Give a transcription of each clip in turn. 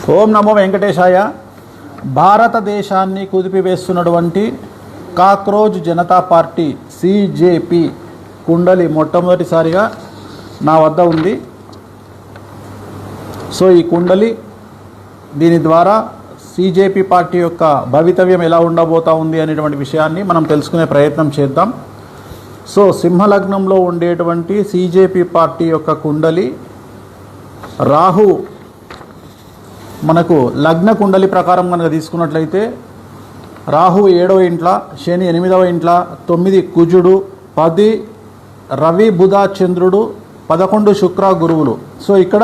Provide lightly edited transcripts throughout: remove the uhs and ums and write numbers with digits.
ఓం నమో వెంకటేశాయ. భారతదేశాన్ని కుదిపివేస్తున్నటువంటి cockroach Janata party సిజేపీ kundali మొట్టమొదటిసారిగా నా వద్ద ఉంది. సో ఈ కుండలి దీని ద్వారా సిజేపీ పార్టీ యొక్క భవితవ్యం ఎలా ఉండబోతా ఉంది అనేటువంటి విషయాన్ని మనం తెలుసుకునే ప్రయత్నం చేద్దాం. సో సింహలగ్నంలో ఉండేటువంటి సిజేపీ పార్టీ యొక్క కుండలి రాహు మనకు లగ్న కుండలి ప్రకారం కనుక తీసుకున్నట్లయితే రాహు 7వ ఇంట్లో, శని 8వ ఇంట్లో, 9 కుజుడు, 10 రవి బుధ చంద్రుడు, 11 శుక్ర గురువులు. సో ఇక్కడ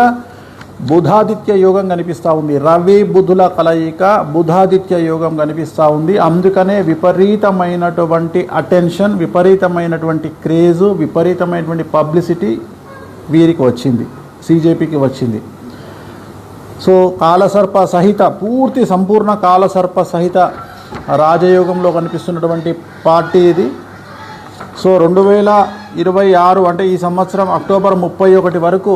బుధాదిత్య యోగం కనిపిస్తూ ఉంది. రవి బుధుల కలయిక బుధాదిత్య యోగం కనిపిస్తూ ఉంది. అందుకనే విపరీతమైనటువంటి అటెన్షన్, విపరీతమైనటువంటి క్రేజు, విపరీతమైనటువంటి పబ్లిసిటీ వీరికి వచ్చింది, సిజేపీకి వచ్చింది. సో కాలసర్ప సహిత పూర్తి సంపూర్ణ కాలసర్ప సహిత రాజయోగంలో కనిపిస్తున్నటువంటి పార్టీ ఇది. సో 2026 అంటే ఈ సంవత్సరం అక్టోబర్ 31 వరకు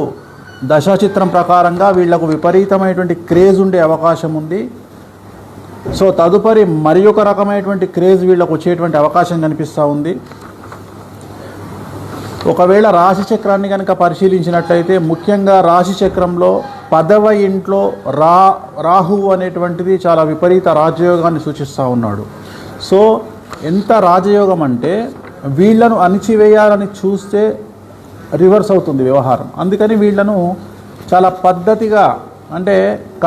దశాచిత్రం ప్రకారంగా వీళ్లకు విపరీతమైనటువంటి క్రేజ్ ఉండే అవకాశం ఉంది. సో తదుపరి మరి ఒక రకమైనటువంటి క్రేజ్ వీళ్ళకు వచ్చేటువంటి అవకాశం కనిపిస్తూ ఉంది. ఒకవేళ రాశి చక్రాన్ని కనుక పరిశీలించినట్లయితే ముఖ్యంగా రాశి చక్రంలో 10వ ఇంట్లో రాహువు అనేటువంటిది చాలా విపరీత రాజయోగాన్ని సూచిస్తూ ఉన్నాడు. సో ఎంత రాజయోగం అంటే వీళ్లను అణిచివేయాలని చూస్తే రివర్స్ అవుతుంది వ్యవహారం. అందుకని వీళ్లను చాలా పద్ధతిగా అంటే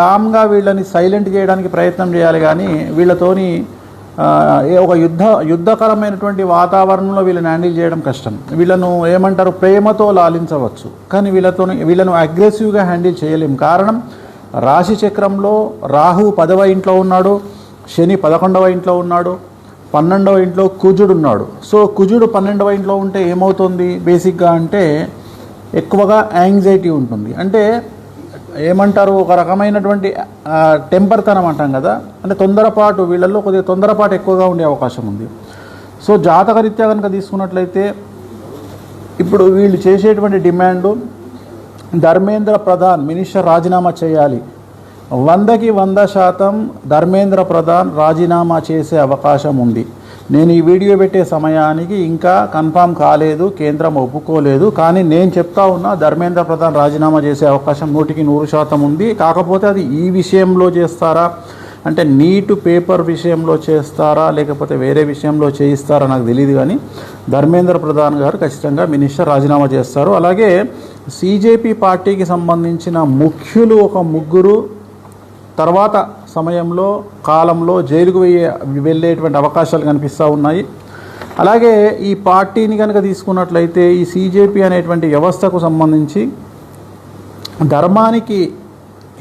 కామ్గా వీళ్ళని సైలెంట్ చేయడానికి ప్రయత్నం చేయాలి. కానీ వీళ్ళతోని ఒక యుద్ధకరమైనటువంటి వాతావరణంలో వీళ్ళని హ్యాండిల్ చేయడం కష్టం. వీళ్ళను ఏమంటారు, ప్రేమతో లాలించవచ్చు, కానీ వీళ్ళను అగ్రెసివ్గా హ్యాండిల్ చేయలేం. కారణం రాశి చక్రంలో రాహు 10వ ఇంట్లో ఉన్నాడు, శని 11వ ఇంట్లో ఉన్నాడు, 12వ ఇంట్లో కుజుడు ఉన్నాడు. సో కుజుడు 12వ ఇంట్లో ఉంటే ఏమవుతుంది బేసిక్గా అంటే ఎక్కువగా యాంగ్జైటీ ఉంటుంది. అంటే ఏమంటారు, ఒక రకమైనటువంటి టెంపర్తనం అంటాం కదా, అంటే తొందరపాటు, వీళ్ళల్లో కొద్దిగా తొందరపాటు ఎక్కువగా ఉండే అవకాశం ఉంది. సో జాతకరీత్యా కనుక తీసుకున్నట్లయితే ఇప్పుడు వీళ్ళు చేసేటువంటి డిమాండు ధర్మేంద్ర ప్రధాన్ మినిస్టర్ రాజీనామా చేయాలి. 100కి 100% ధర్మేంద్ర ప్రధాన్ రాజీనామా చేసే అవకాశం ఉంది. నేను ఈ వీడియో పెట్టే సమయానికి ఇంకా కన్ఫామ్ కాలేదు, కేంద్రం ఒప్పుకోలేదు. కానీ నేను చెప్తా ఉన్నా ధర్మేంద్ర ప్రధాన్ రాజీనామా చేసే అవకాశం 100కి 100% ఉంది. కాకపోతే అది ఈ విషయంలో చేస్తారా అంటే నీటు పేపర్ విషయంలో చేస్తారా లేకపోతే వేరే విషయంలో చేయిస్తారా నాకు తెలియదు. కానీ ధర్మేంద్ర ప్రధాన్ గారు ఖచ్చితంగా మినిస్టర్ రాజీనామా చేస్తారు. అలాగే సిజేపీ పార్టీకి సంబంధించిన ముఖ్యులు ఒక ముగ్గురు తర్వాత సమయంలో కాలంలో జైలుకు వెళ్ళేటువంటి అవకాశాలు కనిపిస్తూ ఉన్నాయి. అలాగే ఈ పార్టీని కనుక తీసుకున్నట్లయితే ఈ సిజేపీ అనేటువంటి వ్యవస్థకు సంబంధించి ధర్మానికి,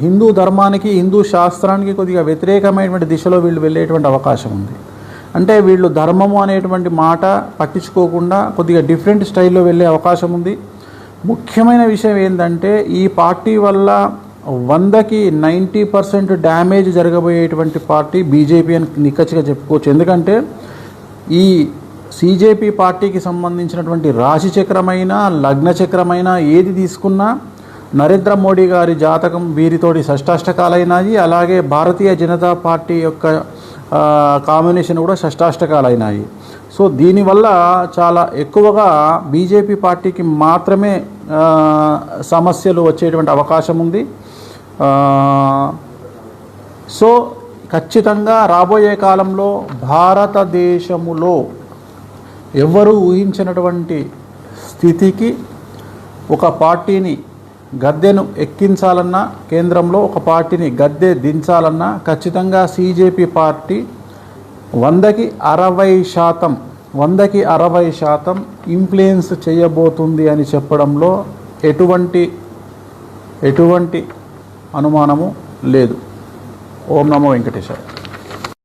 హిందూ ధర్మానికి, హిందూ శాస్త్రానికి కొద్దిగా వ్యతిరేకమైనటువంటి దిశలో వీళ్ళు వెళ్ళేటువంటి అవకాశం ఉంది. అంటే వీళ్ళు ధర్మము అనేటువంటి మాట పట్టించుకోకుండా కొద్దిగా డిఫరెంట్ స్టైల్లో వెళ్ళే అవకాశం ఉంది. ముఖ్యమైన విషయం ఏంటంటే ఈ పార్టీ వల్ల 100కి 90% డ్యామేజ్ జరగబోయేటువంటి పార్టీ బీజేపీ అని నిక్కచ్చిగా చెప్పుకోవచ్చు. ఎందుకంటే ఈ సిజేపీ పార్టీకి సంబంధించినటువంటి రాశి చక్రమైన లగ్న చక్రమైన ఏది తీసుకున్నా నరేంద్ర మోడీ గారి జాతకం వీరితోటి షష్టాష్టకాలైనాయి. అలాగే భారతీయ జనతా పార్టీ యొక్క కాంబినేషన్ కూడా షష్టాష్టకాలైనాయి. సో దీనివల్ల చాలా ఎక్కువగా బీజేపీ పార్టీకి మాత్రమే సమస్యలు వచ్చేటువంటి అవకాశం ఉంది. సో ఖచ్చితంగా రాబోయే కాలంలో భారతదేశములో ఎవరు ఊహించినటువంటి స్థితికి ఒక పార్టీని గద్దెను ఎక్కించాలన్నా, కేంద్రంలో ఒక పార్టీని గద్దె దించాలన్నా ఖచ్చితంగా సిజేపీ పార్టీ 100కి 60% ఇన్ఫ్లుయెన్స్ చేయబోతుంది అని చెప్పడంలో ఎటువంటి అనుమానము లేదు. ఓం నమో వెంకటేశాయ.